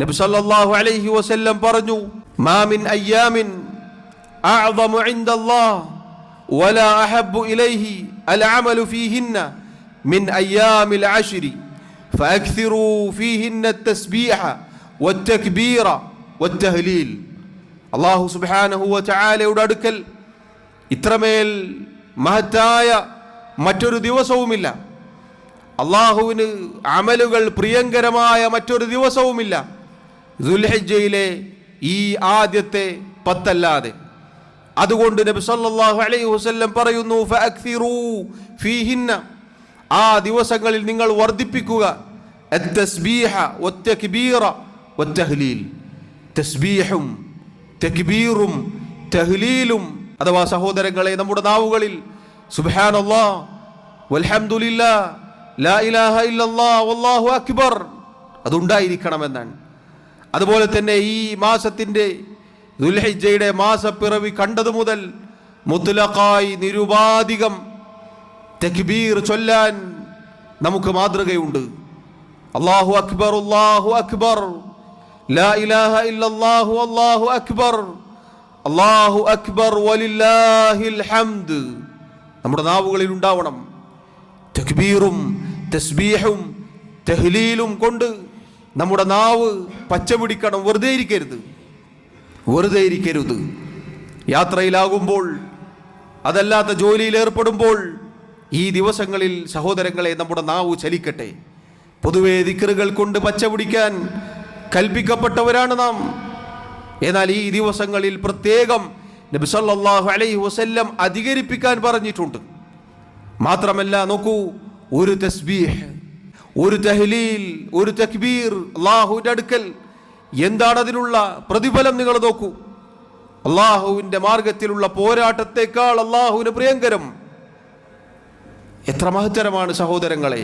നബി സല്ലല്ലാഹു അലൈഹി വസല്ലം പറഞ്ഞു, മാ മിൻ അയ്യാമിൻ അഅ്ദമു ഇൻദല്ലാഹ് വലാ അഹബ്ബു ഇലൈഹി അൽഅമലു ഫീഹിന്ന മിൻ അയ്യാമിൽ അശ്രി ഫഅക്സിറൂ ഫീഹിന്ന അത്തസ്ബീഹ വത്തക്ബീറ വത്തഹ്ലീൽ. അല്ലാഹു സുബ്ഹാനഹു വതആലയുടെ അടുക്കൽ ഇത്രമേൽ മഹത്തായ മറ്റൊരു ദിവസവുമില്ല. അള്ളാഹുവിന് അമലുകൾ പ്രിയങ്കരമായ മറ്റൊരു ദിവസവുമില്ല ദുൽഹിജ്ജയിലെ ഈ ആദ്യത്തെ 10 അല്ലാതെ. അതുകൊണ്ട് നബി സല്ലല്ലാഹു അലൈഹി വസല്ലം പറയുന്നു, ഫഅക്സിറൂ ഫീഹിന്ന, ആ ദിവസങ്ങളിൽ നിങ്ങൾ വർദ്ധിപ്പിക്കുക അത്തസ്ബീഹ വത്തക്ബീറ വത്തഹ്ലീൽ. തസ്ബീഹും തക്ബീറും തഹ്ലീലും അഥവാ സഹോദരങ്ങളെ നമ്മുടെ നാവുകളിൽ സുബ്ഹാനല്ലാഹ് വൽഹംദുലില്ലാഹ് ലാ ഇലാഹ ഇല്ലല്ലാഹ് വല്ലാഹു അക്ബർ അതുണ്ടായിരിക്കണമെന്നാണ്. അതുപോലെ തന്നെ ഈ മാസത്തിൻ്റെ ദുൽഹിജ്ജയുടെ മാസപ്പിറവി കണ്ടതു മുതൽ മുത്ലഖായി നിരുപാധികം തക്ബീർ ചൊല്ലാൻ നമുക്ക് മാതൃകയുണ്ട്. അല്ലാഹു അക്ബർ അല്ലാഹു അക്ബർ ലാ ഇലാഹ ഇല്ലല്ലാഹു വല്ലാഹു അക്ബർ അല്ലാഹു അക്ബർ വലില്ലാഹിൽ ഹംദ് നമ്മുടെ നാവുകളിൽ ഉണ്ടാവണം. തക്ബീറും തസ്ബീഹും തഹ്ലീലും കൊണ്ട് നമ്മുടെ നാവ് പച്ചപിടിക്കണം. വെറുതെ ഇരിക്കരുത്. യാത്രയിലാകുമ്പോൾ, അതല്ലാത്ത ജോലിയിൽ ഏർപ്പെടുമ്പോൾ ഈ ദിവസങ്ങളിൽ സഹോദരങ്ങളെ നമ്മുടെ നാവ് ചലിക്കട്ടെ. പൊതുവെ ദിക്റുകൾ കൊണ്ട് പച്ചപിടിക്കാൻ കൽപ്പിക്കപ്പെട്ടവരാണ് നാം. എന്നാൽ ഈ ദിവസങ്ങളിൽ പ്രത്യേകം നബി സല്ലല്ലാഹു അലൈഹി വസല്ലം അധികരിപ്പിക്കാൻ പറഞ്ഞിട്ടുണ്ട്. മാത്രമല്ല, നോക്കൂ, ഒരു തസ്ബീഹ്, ഒരു തഹ്ലീൽ, ഒരു തക്ബീർ അല്ലാഹുവിൻ്റെ അടുക്കൽ എന്താണ് അതിനുള്ള പ്രതിഫലം നിങ്ങൾ നോക്കൂ. അല്ലാഹുവിൻ്റെ മാർഗത്തിലുള്ള പോരാട്ടത്തെക്കാൾ അല്ലാഹുവിന് പ്രിയങ്കരം. എത്ര മഹത്തരമാണ് സഹോദരങ്ങളെ.